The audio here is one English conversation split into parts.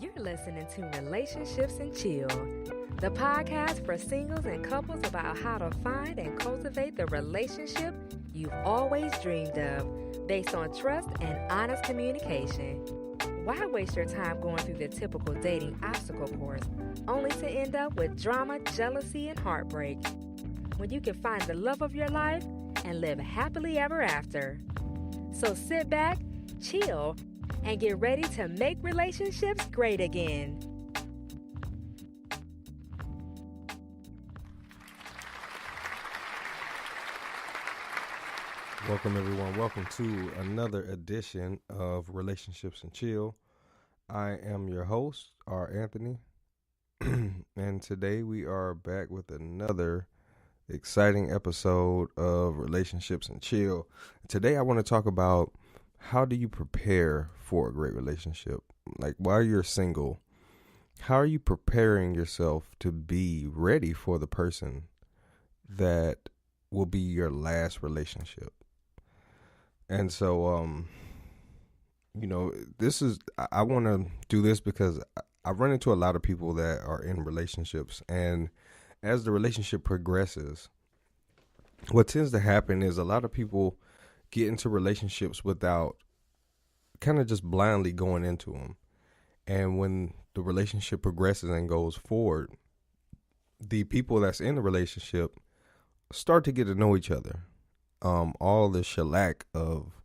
You're listening to Relationships and Chill, the podcast for singles and couples about how to find and cultivate the relationship you've always dreamed of, based on trust and honest communication. Why waste your time going through the typical dating obstacle course, only to end up with drama, jealousy, and heartbreak, when you can find the love of your life and live happily ever after? So sit back, chill, and get ready to make relationships great again. Welcome, everyone. Welcome to another edition of Relationships and Chill. I am your host, R. Anthony, and today we are back with another exciting episode of Relationships and Chill. Today I want to talk about how do you prepare for a great relationship? Like, while you're single, how are you preparing yourself to be ready for the person that will be your last relationship? And so, I want to do this because I run into a lot of people that are in relationships, and as the relationship progresses, what tends to happen is a lot of people get into relationships without kind of just blindly going into them. And when the relationship progresses and goes forward, the people that's in the relationship start to get to know each other. All the shellac of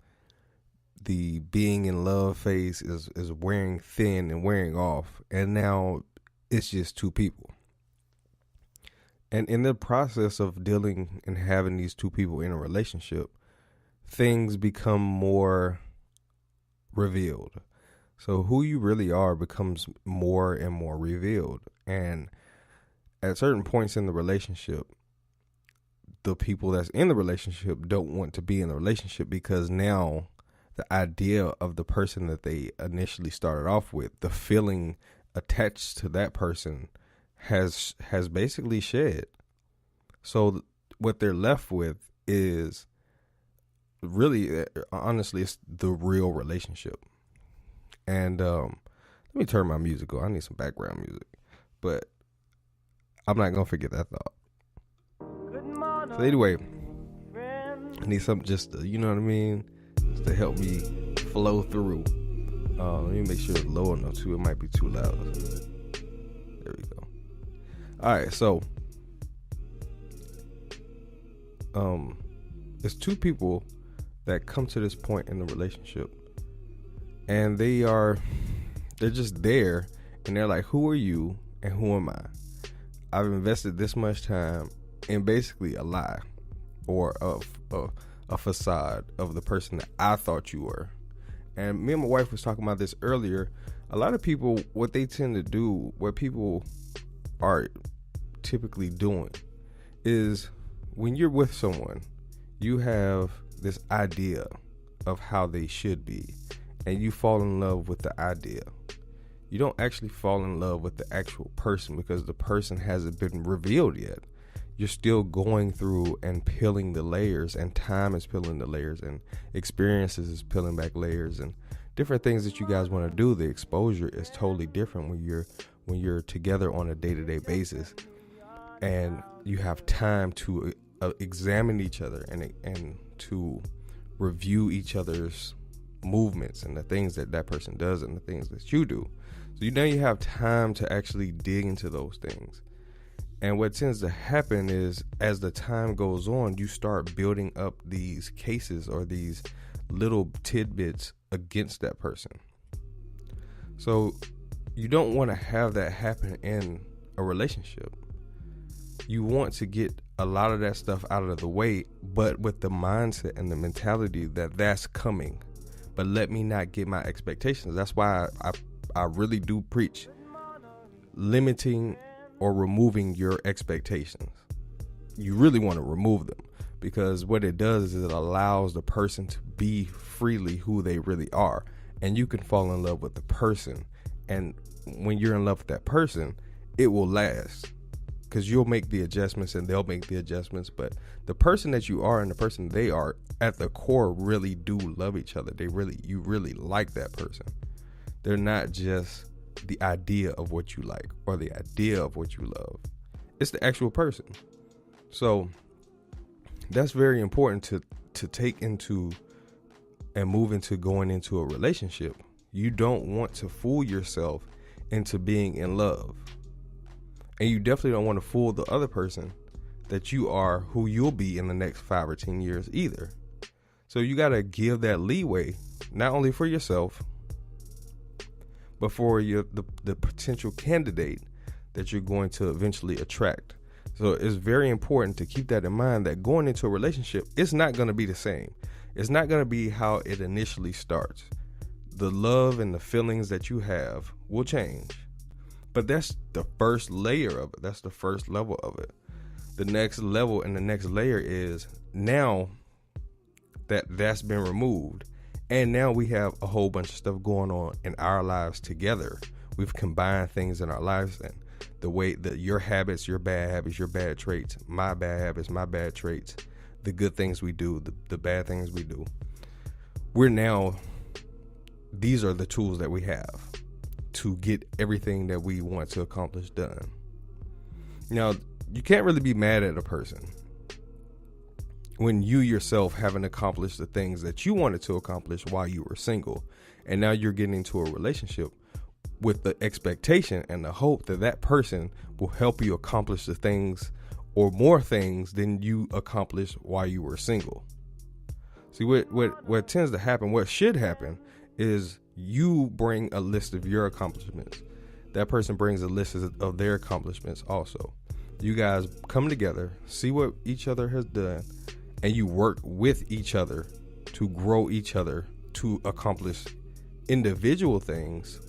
the being in love phase is wearing thin and wearing off. And now it's just two people. And in the process of dealing and having these two people in a relationship, things become more revealed. So who you really are becomes more and more revealed. And at certain points in the relationship, the people that's in the relationship don't want to be in the relationship because now the idea of the person that they initially started off with, the feeling attached to that person has basically shed. So what they're left with is really, honestly, it's the real relationship. And let me turn my music on. I need some background music, but I'm not gonna forget that thought. So anyway, I need something just to, you know what I mean, just to help me flow through. Let me make sure it's low enough too. It might be too loud. There we go. All right, so it's two people that come to this point in the relationship, and they're just there, and they're like, who are you and who am I? I've invested this much time in basically a lie or a facade of the person that I thought you were. And me and my wife was talking about this earlier. A lot of people, what they tend to do, what people are typically doing is when you're with someone, you have this idea of how they should be, and you fall in love with the idea. You don't actually fall in love with the actual person because the person hasn't been revealed yet. You're still going through and peeling the layers, and time is peeling the layers, and experiences is peeling back layers, and different things that you guys want to do. The exposure is totally different when you're together on a day-to-day basis, and you have time to examine each other and to review each other's movements and the things that person does and the things that you do. So now you have time to actually dig into those things. And what tends to happen is, as the time goes on, you start building up these cases or these little tidbits against that person. So you don't want to have that happen in a relationship. You want to get a lot of that stuff out of the way, but with the mindset and the mentality that that's coming. But let me not get my expectations. That's why I really do preach limiting or removing your expectations. You really want to remove them, because what it does is it allows the person to be freely who they really are. And you can fall in love with the person. And when you're in love with that person, it will last, because you'll make the adjustments and they'll make the adjustments. But the person that you are and the person they are at the core really do love each other. You really like that person. They're not just the idea of what you like or the idea of what you love. It's the actual person. So that's very important to take into and move into going into a relationship. You don't want to fool yourself into being in love. And you definitely don't want to fool the other person that you are who you'll be in the next 5 or 10 years either. So you got to give that leeway, not only for yourself, but for the potential candidate that you're going to eventually attract. So it's very important to keep that in mind, that going into a relationship, it's not going to be the same. It's not going to be how it initially starts. The love and the feelings that you have will change. But that's the first layer of it. That's the first level of it. The next level and the next layer is now that's been removed. And now we have a whole bunch of stuff going on in our lives together. We've combined things in our lives, and the way that your habits, your bad traits, my bad habits, my bad traits, the good things we do, the bad things we do. These are the tools that we have to get everything that we want to accomplish done. Now, you can't really be mad at a person when you yourself haven't accomplished the things that you wanted to accomplish while you were single. And now you're getting into a relationship with the expectation and the hope that that person will help you accomplish the things or more things than you accomplished while you were single. See, what tends to happen, what should happen, is you bring a list of your accomplishments. That person brings a list of their accomplishments also. You guys come together, see what each other has done, and you work with each other to grow each other to accomplish individual things,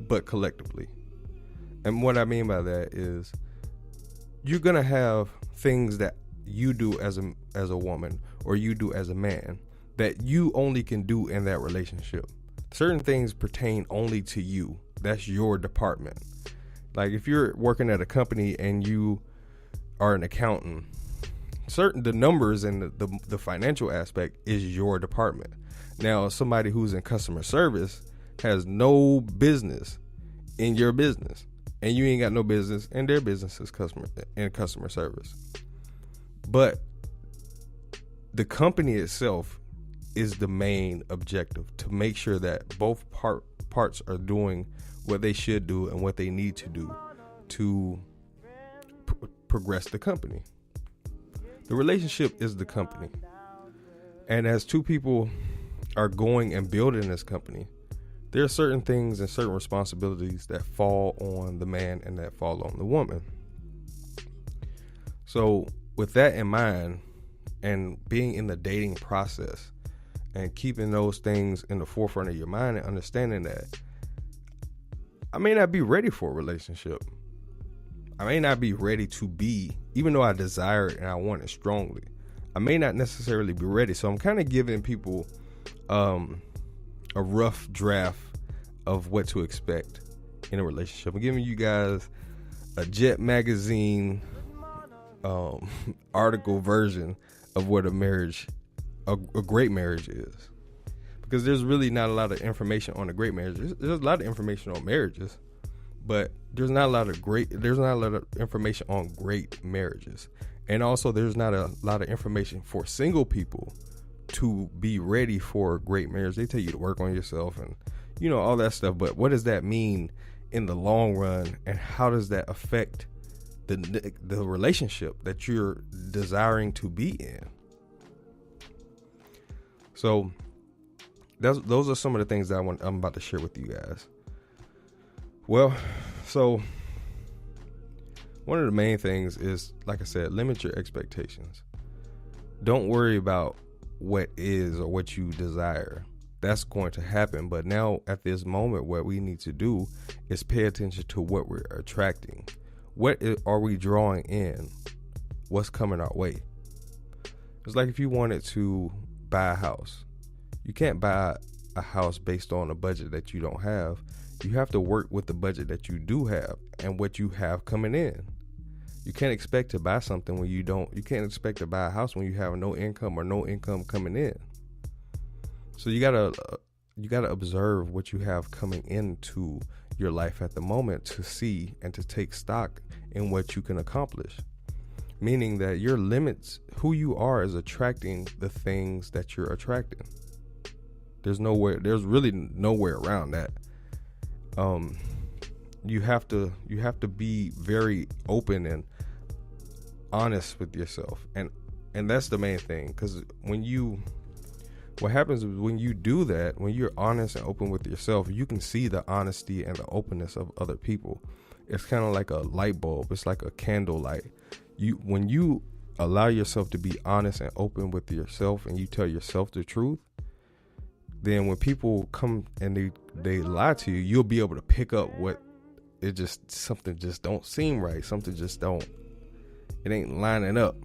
but collectively. And what I mean by that is you're going to have things that you do as a woman or you do as a man that you only can do in that relationship. Certain things pertain only to you. That's your department. Like if you're working at a company and you are an accountant, the numbers and the financial aspect is your department. Now, somebody who's in customer service has no business in your business, and you ain't got no business in their business as customer service. But the company itself is the main objective, to make sure that both parts are doing what they should do and what they need to do to progress the company. The relationship is the company. And as two people are going and building this company, there are certain things and certain responsibilities that fall on the man and that fall on the woman. So with that in mind, and being in the dating process and keeping those things in the forefront of your mind and understanding that I may not be ready for a relationship. I may not be ready to be, even though I desire it and I want it strongly, I may not necessarily be ready. So I'm kind of giving people a rough draft of what to expect in a relationship. I'm giving you guys a Jet Magazine article version of what a great marriage is. Because there's really not a lot of information on a great marriage. There's a lot of information on marriages, but there's not a lot of information on great marriages. And also there's not a lot of information for single people to be ready for a great marriage. They tell you to work on yourself and all that stuff, but what does that mean in the long run, and how does that affect the relationship that you're desiring to be in? So those are some of the things that I'm about to share with you guys. Well, so one of the main things is, like I said, limit your expectations. Don't worry about what is or what you desire. That's going to happen. But now at this moment, what we need to do is pay attention to what we're attracting. What are we drawing in? What's coming our way? It's like if you wanted to buy a house. You can't buy a house based on a budget that you don't have. You have to work with the budget that you do have and what you have coming in. You can't expect to buy something when you can't expect to buy a house when you have no income or no income coming in. So you gotta observe what you have coming into your life at the moment to see and to take stock in what you can accomplish. Meaning that your limits, who you are, is attracting the things that you're attracting. There's really nowhere around that. You have to be very open and honest with yourself, and that's the main thing. Because what happens is when you do that, when you're honest and open with yourself, you can see the honesty and the openness of other people. It's kind of like a light bulb. It's like a candle light. When you allow yourself to be honest and open with yourself, and you tell yourself the truth, then when people come and they lie to you, you'll be able to pick up what something just don't seem right. Something just it ain't lining up.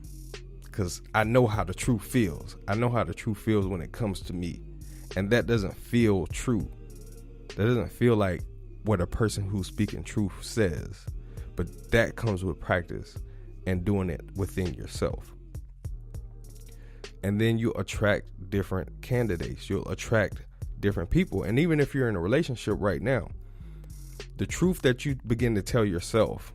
Because I know how the truth feels. I know how the truth feels when it comes to me. And that doesn't feel true. That doesn't feel like what a person who's speaking truth says. But that comes with practice and doing it within yourself. And then you'll attract different candidates. You'll attract different people. And even if you're in a relationship right now, the truth that you begin to tell yourself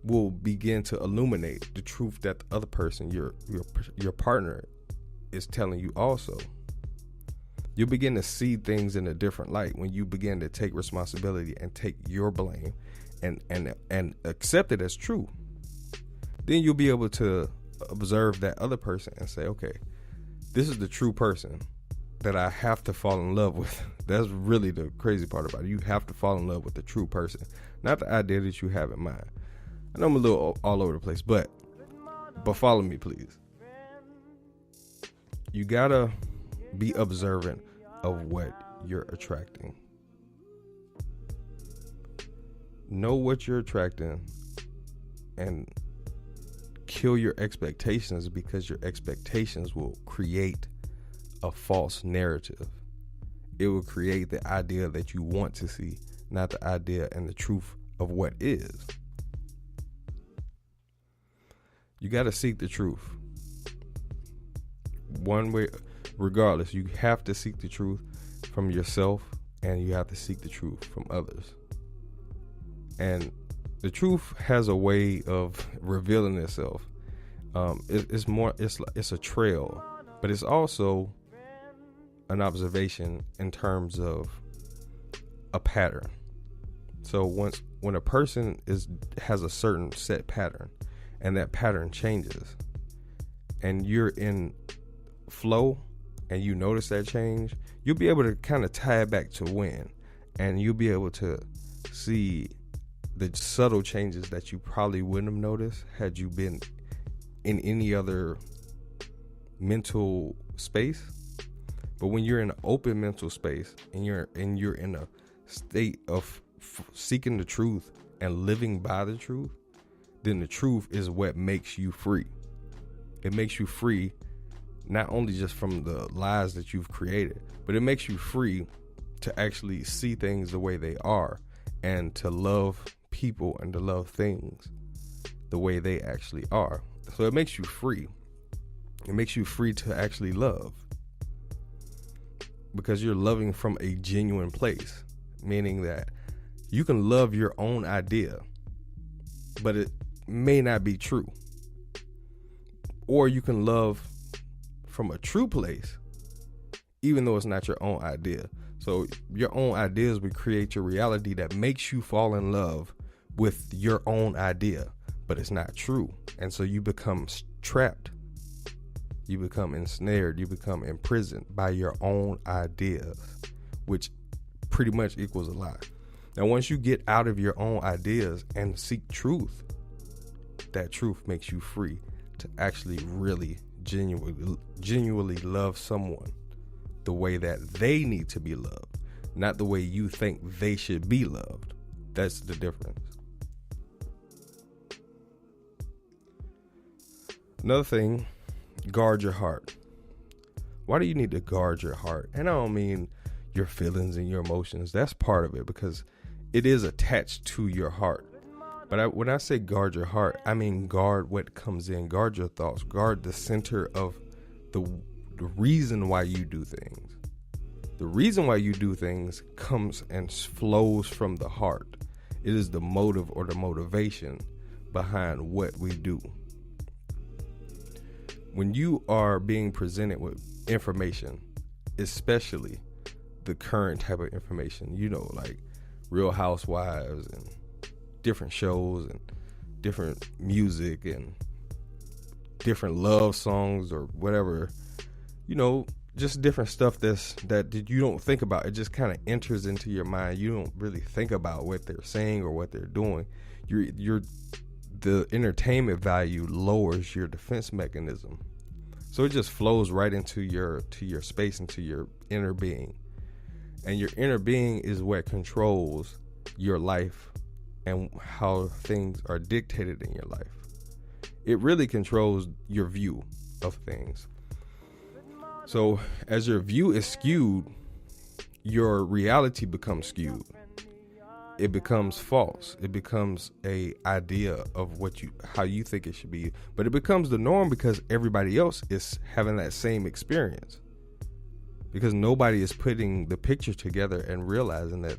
will begin to illuminate the truth that the other person, your partner, is telling you also. You'll begin to see things in a different light when you begin to take responsibility and take your blame and accept it as true. Then you'll be able to observe that other person and say, okay, this is the true person that I have to fall in love with. That's really the crazy part about it. You have to fall in love with the true person, not the idea that you have in mind. I know I'm a little all over the place, but follow me, please. You gotta be observant of what you're attracting. Know what you're attracting and kill your expectations, because your expectations will create a false narrative. It will create the idea that you want to see, not the idea and the truth of what is. You got to seek the truth. One way, regardless, you have to seek the truth from yourself, and you have to seek the truth from others. And the truth has a way of revealing itself. It's a trail, but it's also an observation in terms of a pattern. So when a person has a certain set pattern, and that pattern changes, and you're in flow and you notice that change, you'll be able to kind of tie it back to when, and you'll be able to see the subtle changes that you probably wouldn't have noticed had you been in any other mental space. But when you're in an open mental space and you're in a state of seeking the truth and living by the truth, then the truth is what makes you free. It makes you free not only just from the lies that you've created, but it makes you free to actually see things the way they are, and to love people and to love things the way they actually are. So it makes you free. It makes you free to actually love, because you're loving from a genuine place, meaning that you can love your own idea, but it may not be true. Or you can love from a true place, even though it's not your own idea. So your own ideas will create your reality that makes you fall in love with your own idea, but it's not true. And so you become trapped. You become ensnared. You become imprisoned by your own ideas, which pretty much equals a lie. Now, once you get out of your own ideas and seek truth, that truth makes you free to actually really genuinely love someone the way that they need to be loved, not the way you think they should be loved. That's the difference. Another thing, guard your heart. Why do you need to guard your heart? And I don't mean your feelings and your emotions. That's part of it, because it is attached to your heart. But when I say guard your heart, I mean guard what comes in, guard your thoughts, guard the center of the reason why you do things. The reason why you do things comes and flows from the heart. It is the motive or the motivation behind what we do. When you are being presented with information, especially the current type of information, like Real Housewives and different shows and different music and different love songs or whatever, just different stuff that you don't think about. It just kind of enters into your mind. You don't really think about what they're saying or what they're doing. The entertainment value lowers your defense mechanism. So it just flows right into your space, into your inner being. And your inner being is what controls your life and how things are dictated in your life. It really controls your view of things. So as your view is skewed, your reality becomes skewed. It becomes false. It becomes a idea of how you think it should be. But it becomes the norm because everybody else is having that same experience. Because nobody is putting the picture together and realizing that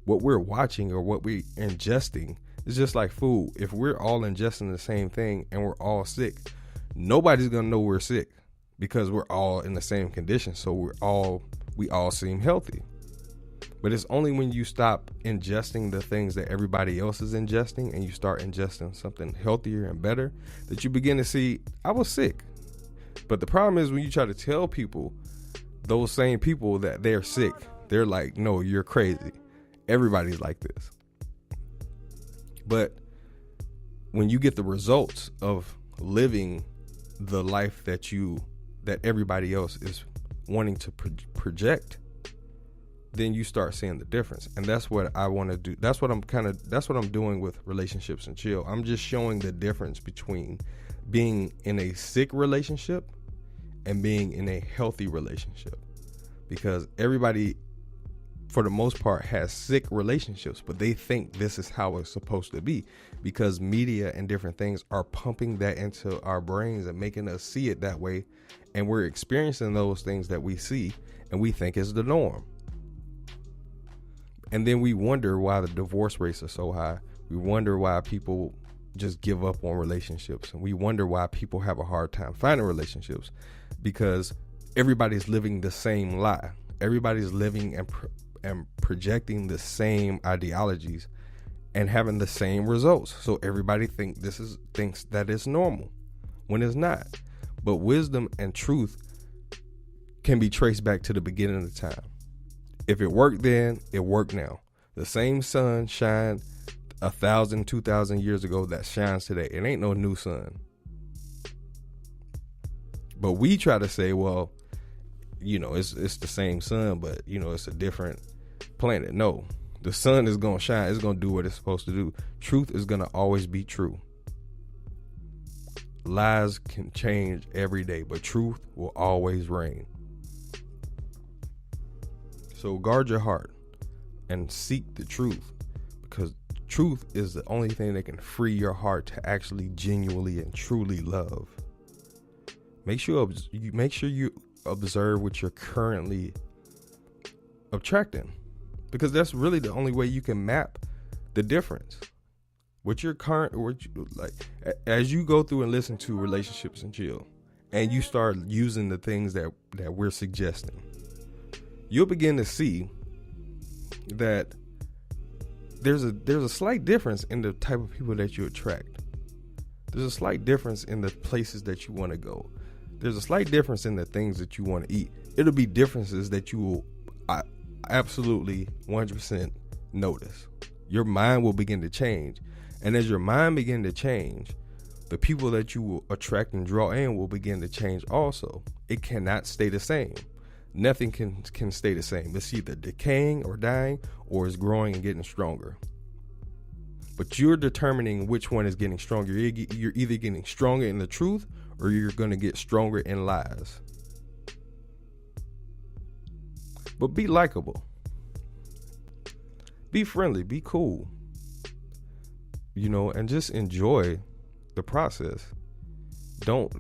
what we're watching or what we're ingesting is just like food. If we're all ingesting the same thing and we're all sick, nobody's going to know we're sick because we're all in the same condition. So we all seem healthy. But it's only when you stop ingesting the things that everybody else is ingesting and you start ingesting something healthier and better that you begin to see, I was sick. But the problem is when you try to tell people, those same people, that they're sick, they're like, no, you're crazy. Everybody's like this. But when you get the results of living the life that everybody else is wanting to project, then you start seeing the difference. And that's what I want to do. That's what I'm doing with Relationships and Chill. I'm just showing the difference between being in a sick relationship and being in a healthy relationship. Because everybody, for the most part, has sick relationships, but they think this is how it's supposed to be because media and different things are pumping that into our brains and making us see it that way. And we're experiencing those things that we see and we think is the norm. And then we wonder why the divorce rates are so high. We wonder why people just give up on relationships. And we wonder why people have a hard time finding relationships because everybody's living the same lie. Everybody's living and projecting the same ideologies and having the same results. So everybody thinks that it's normal when it's not. But wisdom and truth can be traced back to the beginning of the time. If it worked then, it worked now. The same sun shined 1,000, 2,000 years ago that shines today. It ain't no new sun. But we try to say, well, it's the same sun, but it's a different planet. No, the sun is gonna shine. It's gonna do what it's supposed to do. Truth is gonna always be true. Lies can change every day, but truth will always reign. So guard your heart and seek the truth, because truth is the only thing that can free your heart to actually genuinely and truly love. Make sure you observe what you're currently attracting, because that's really the only way you can map the difference. As you go through and listen to Relationships and Chill, and you start using the things that we're suggesting, you'll begin to see that there's a slight difference in the type of people that you attract. There's a slight difference in the places that you want to go. There's a slight difference in the things that you want to eat. It'll be differences that you will absolutely 100% notice. Your mind will begin to change. And as your mind begin to change, the people that you will attract and draw in will begin to change also. It cannot stay the same. Nothing can stay the same. It's either decaying or dying, or it's growing and getting stronger. But you're determining which one is getting stronger. You're either getting stronger in the truth, or you're going to get stronger in lies. But be likable. Be friendly. Be cool. And just enjoy the process. Don't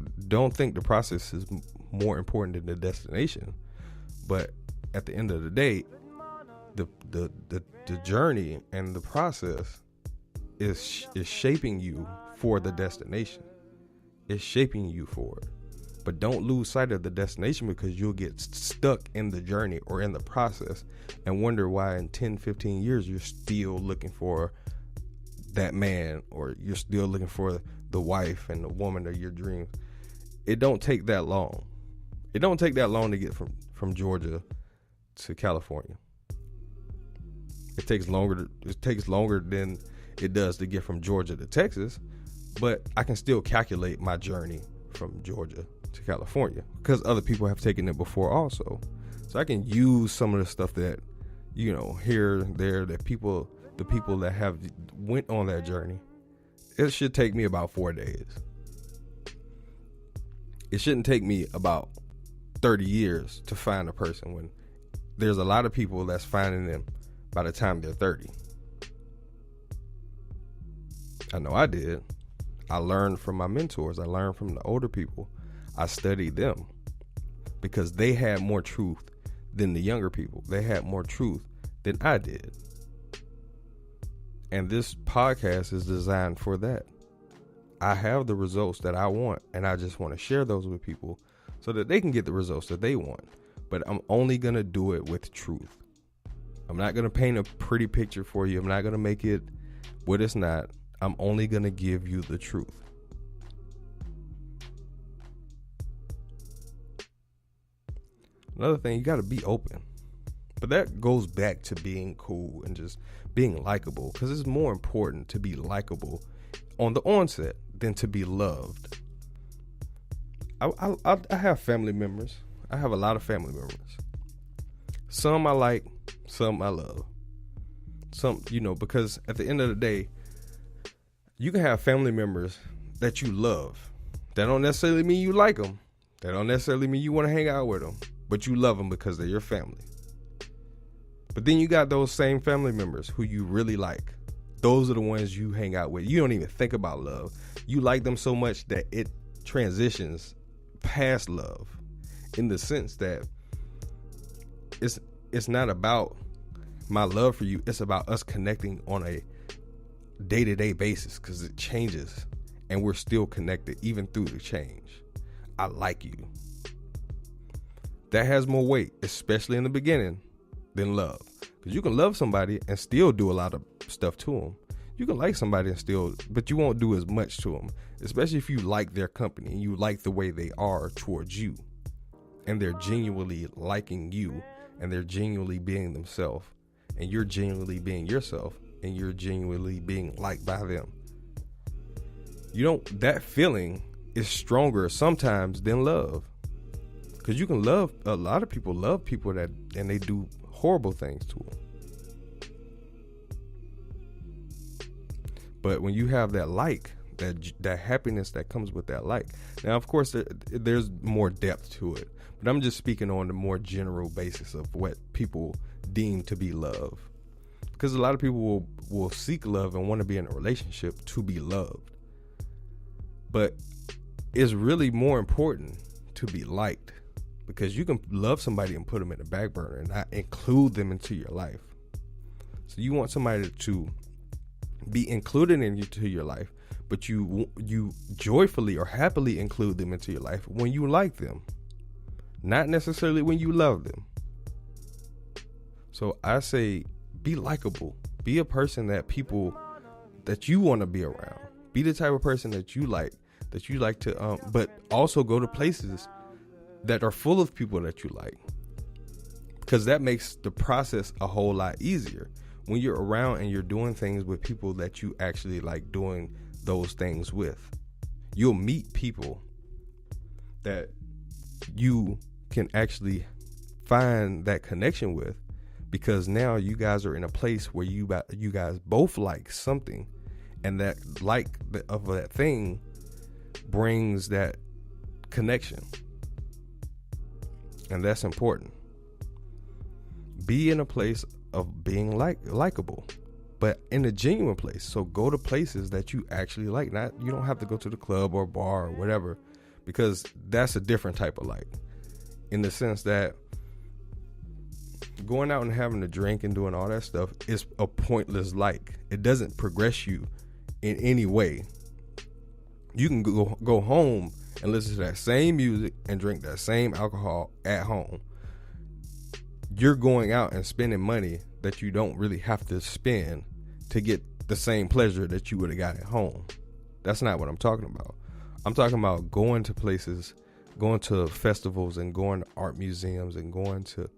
think the process is more important than the destination. But at the end of the day, the journey and the process is shaping you for the destination. It's shaping you for it. But don't lose sight of the destination, because you'll get stuck in the journey or in the process and wonder why in 10, 15 years you're still looking for that man, or you're still looking for the wife and the woman of your dreams. It don't take that long. It don't take that long to get from Georgia to California. It takes longer than it does to get from Georgia to Texas, but I can still calculate my journey from Georgia to California because other people have taken it before also. So I can use some of the stuff that, here, there, that the people that have went on that journey. It should take me about 4 days. It shouldn't take me about 30 years to find a person, when there's a lot of people that's finding them by the time they're 30. I know I did. I learned from my mentors. I learned from the older people. I studied them because they had more truth than the younger people. They had more truth than I did. And this podcast is designed for that. I have the results that I want, and I just want to share those with people so that they can get the results that they want. But I'm only going to do it with truth. I'm not going to paint a pretty picture for you. I'm not going to make it what it's not. I'm only going to give you the truth. Another thing, you got to be open. But that goes back to being cool and just being likable, because it's more important to be likable on the onset than to be loved. I have family members. I have a lot of family members. Some I like, some I love. Some, because at the end of the day, you can have family members that you love. That don't necessarily mean you like them. That don't necessarily mean you want to hang out with them. But you love them because they're your family. But then you got those same family members who you really like. Those are the ones you hang out with. You don't even think about love. You like them so much that it transitions past love, in the sense that it's not about my love for you. It's about us connecting on a day-to-day basis, because it changes and we're still connected even through the change. I like you. That has more weight, especially in the beginning, than love. Because you can love somebody and still do a lot of stuff to them. You can like somebody and still, but you won't do as much to them, especially if you like their company and you like the way they are towards you, and they're genuinely liking you, and they're genuinely being themselves, and you're genuinely being yourself, and you're genuinely being liked by them. That feeling is stronger sometimes than love. Because you can love, a lot of people love people and they do horrible things to them. But when you have that that happiness that comes with that now of course there's more depth to it. But I'm just speaking on the more general basis of what people deem to be love. Because a lot of people will seek love and want to be in a relationship to be loved. But it's really more important to be liked. Because you can love somebody and put them in the back burner and not include them into your life. So you want somebody to be included into your life, but you joyfully or happily include them into your life when you like them, not necessarily when you love them. So I say, be likable. Be a person that you want to be around. Be the type of person that you like to, but also go to places that are full of people that you like, because that makes the process a whole lot easier when you're around and you're doing things with people that you actually like doing those things with. You'll meet people that you can actually find that connection with, because now you guys are in a place where you guys both like something, and that of that thing brings that connection. And that's important. Be in a place of being likable, but in a genuine place. So go to places that you actually like. You don't have to go to the club or bar or whatever, because that's a different type of like. In the sense that going out and having a drink and doing all that stuff is a pointless like. It doesn't progress you in any way. You can go home and listen to that same music and drink that same alcohol at home. You're going out and spending money that you don't really have to spend to get the same pleasure that you would have got at home. That's not what I'm talking about. I'm talking about going to places, going to festivals and going to art museums and going to,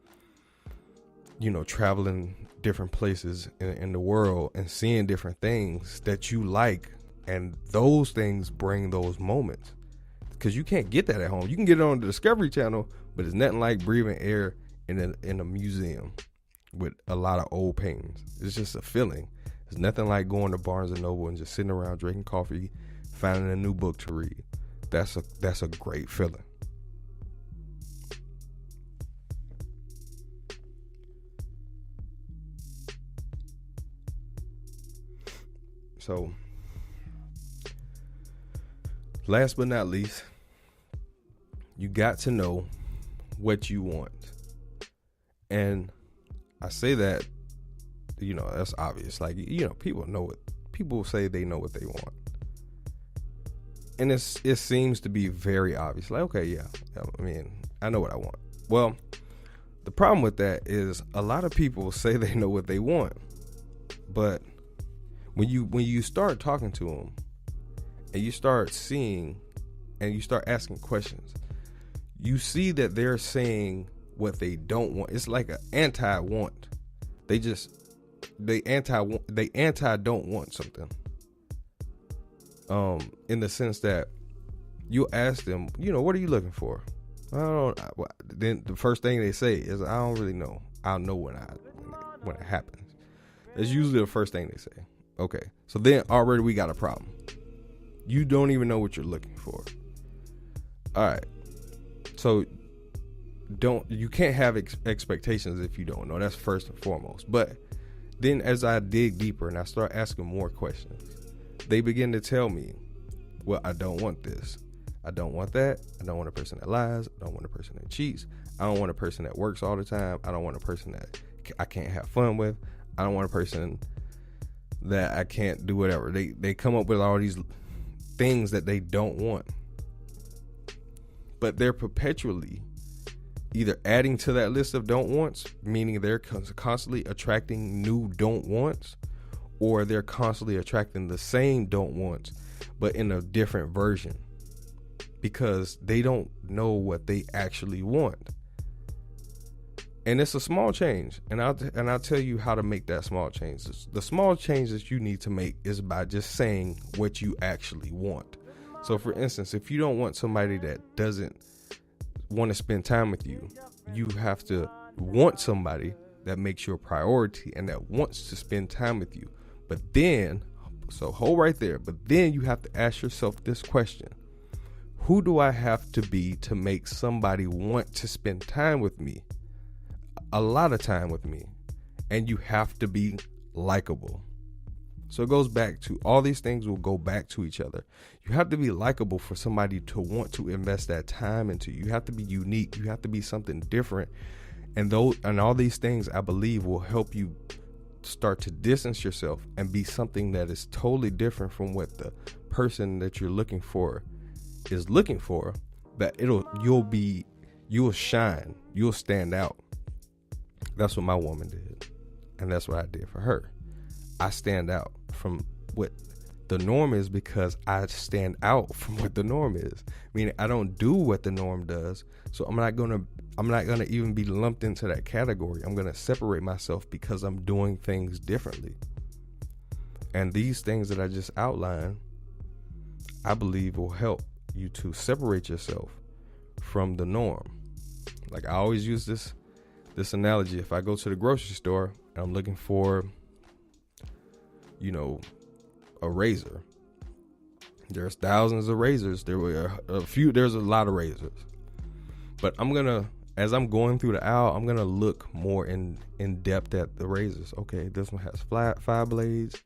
traveling different places in the world and seeing different things that you like. And those things bring those moments, because you can't get that at home. You can get it on the Discovery Channel, but it's nothing like breathing air in a museum with a lot of old paintings. It's just a feeling. It's nothing like going to Barnes and Noble and just sitting around drinking coffee, finding a new book to read. That's a great feeling. So, last but not least, you got to know what you want. And I say that, that's obvious. Like, people know it. People say they know what they want. And it seems to be very obvious. Like, okay, yeah, I know what I want. Well, the problem with that is a lot of people say they know what they want. But when you start talking to them and you start seeing and you start asking questions, you see that they're saying what they don't want. It's like an anti-want. They anti don't want something. In the sense that you ask them, what are you looking for? Then the first thing they say is, I don't really know. I'll know when it happens. That's usually the first thing they say. Okay, so then already we got a problem. You don't even know what you're looking for. All right, so you can't have expectations if you don't know. That's first and foremost. But then as I dig deeper and I start asking more questions, they begin to tell me, well, I don't want this. I don't want that. I don't want a person that lies. I don't want a person that cheats. I don't want a person that works all the time. I don't want a person that I can't have fun with. I don't want a person that I can't do whatever. They come up with all these things that they don't want. But they're perpetually either adding to that list of don't wants, meaning they're constantly attracting new don't wants, or they're constantly attracting the same don't wants, but in a different version, because they don't know what they actually want. And it's a small change, and I'll tell you how to make that small change. The small change that you need to make is by just saying what you actually want. So, for instance, if you don't want somebody that doesn't want to spend time with you, you have to want somebody that makes you a priority and that wants to spend time with you. But then, so hold right there. But then you have to ask yourself this question: who do I have to be to make somebody want to spend time with me? A lot of time with me. And you have to be likable. So it goes back to, all these things will go back to each other. You have to be likable for somebody to want to invest that time into you. You have to be unique. You have to be something different. And all these things, I believe, will help you start to distance yourself and be something that is totally different from what the person that you're looking for is looking for. That you'll shine. You'll stand out. That's what my woman did. And that's what I did for her. I stand out from what the norm is because I stand out from what the norm is. Meaning I don't do what the norm does. So I'm not gonna even be lumped into that category. I'm gonna separate myself because I'm doing things differently. And these things that I just outlined, I believe will help you to separate yourself from the norm. Like I always use this analogy. If I go to the grocery store and I'm looking for, a razor, there's thousands of razors. There's a lot of razors. But as I'm going through the aisle, I'm gonna look more in depth at the razors. Okay, this one has five blades,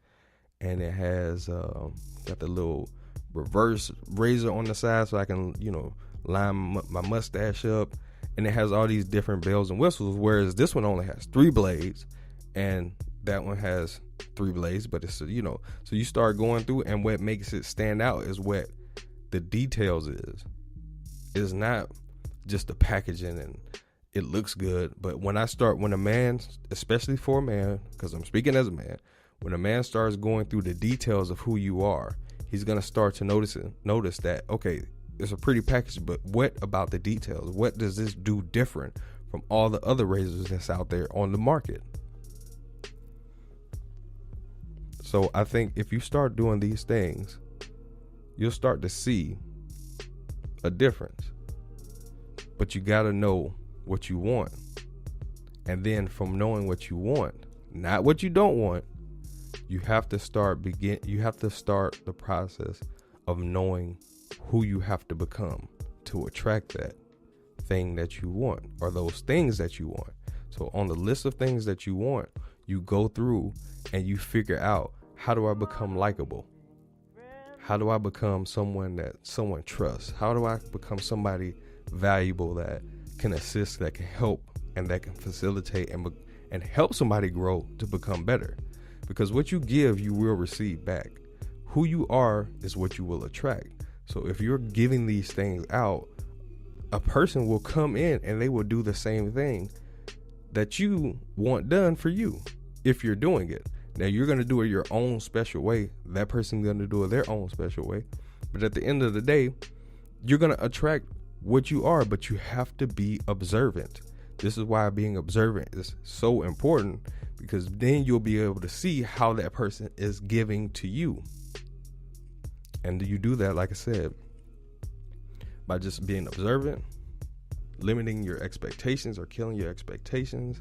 and it has got the little reverse razor on the side, so I can line my mustache up. and it has all these different bells and whistles, whereas this one only has 3 blades and that one has 3 blades, but it's, so you start going through, and what makes it stand out is what the details is. It's not just the packaging and it looks good, but when a man, especially for a man, because I'm speaking as a man, when a man starts going through the details of who you are, he's going to start to notice that, okay, it's a pretty package, but what about the details? What does this do different from all the other razors that's out there on the market? So I think if you start doing these things, you'll start to see a difference. But you got to know what you want. And then from knowing what you want, not what you don't want, you have to start the process of knowing who you have to become to attract that thing that you want, or those things that you want. So on the list of things that you want, you go through and you figure out, how do I become likable? How do I become someone that someone trusts? How do I become somebody valuable that can assist, that can help, and that can facilitate and help somebody grow to become better? Because what you give, you will receive back. Who you are is what you will attract. So if you're giving these things out, a person will come in and they will do the same thing that you want done for you if you're doing it. Now, you're going to do it your own special way. That person's going to do it their own special way. But at the end of the day, you're going to attract what you are, but you have to be observant. This is why being observant is so important, because then you'll be able to see how that person is giving to you. And you do that, like I said, by just being observant, limiting your expectations or killing your expectations,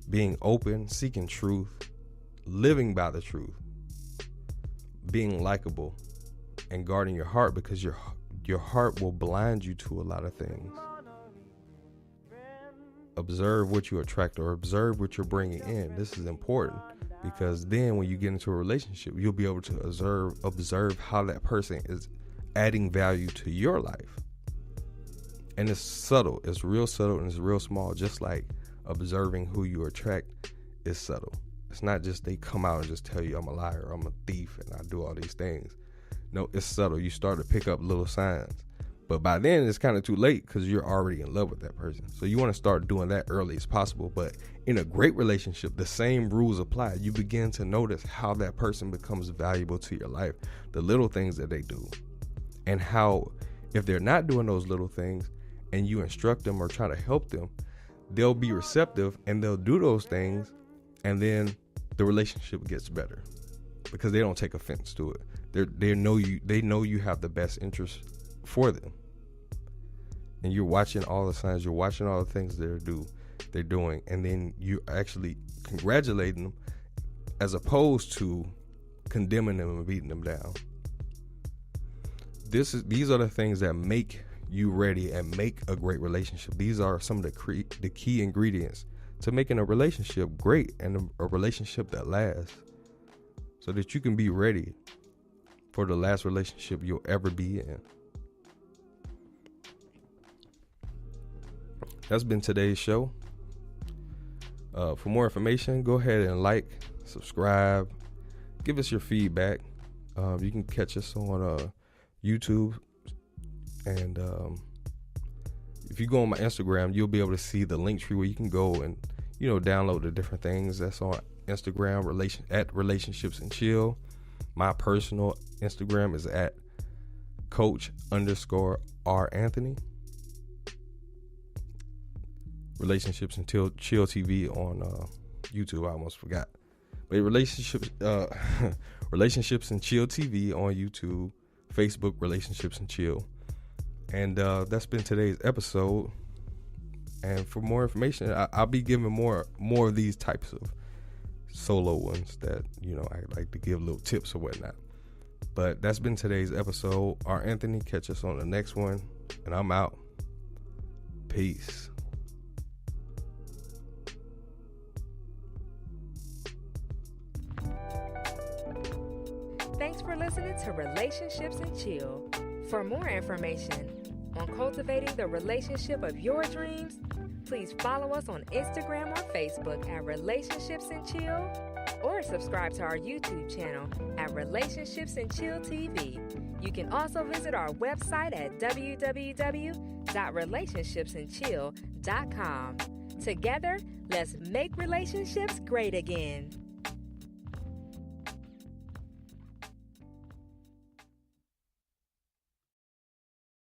being open, seeking truth, living by the truth, being likable, and guarding your heart, because your heart will blind you to a lot of things. Observe what you attract, or observe what you're bringing in. This is important, because then when you get into a relationship, you'll be able to observe how that person is adding value to your life. And it's subtle. It's real subtle, and it's real small. Just like observing who you attract is subtle. It's not just they come out and just tell you I'm a liar, I'm a thief, and I do all these things. No, it's subtle. You start to pick up little signs. But by then, it's kind of too late, because you're already in love with that person. So you want to start doing that early as possible. But in a great relationship, the same rules apply. You begin to notice how that person becomes valuable to your life, the little things that they do, and how if they're not doing those little things and you instruct them or try to help them, they'll be receptive and they'll do those things, and then the relationship gets better because they don't take offense to it. They know you have the best interest for them, and you're watching all the signs, you're watching all the things they're doing, and then you're actually congratulating them as opposed to condemning them and beating them down. These are the things that make you ready and make a great relationship. These are some of the key ingredients to making a relationship great, and a relationship that lasts, so that you can be ready for the last relationship you'll ever be in. That's been today's show. For more information, go ahead and like, subscribe, give us your feedback. You can catch us on YouTube, and if you go on my Instagram, you'll be able to see the link tree where you can go and download the different things that's on Instagram, at Relationships and Chill. My personal Instagram is at Coach_R Anthony. Relationships and Chill TV on YouTube. I almost forgot. But Relationships and Chill TV on YouTube, Facebook, Relationships and Chill. And that's been today's episode. And for more information, I'll be giving more of these types of solo ones that I like to give little tips or whatnot. But that's been today's episode. R. Anthony, catch us on the next one, and I'm out. Peace. Thanks for listening to Relationships and Chill. For more information on cultivating the relationship of your dreams, please follow us on Instagram or Facebook at Relationships and Chill, or subscribe to our YouTube channel at Relationships and Chill TV. You can also visit our website at www.relationshipsandchill.com. Together, let's make relationships great again.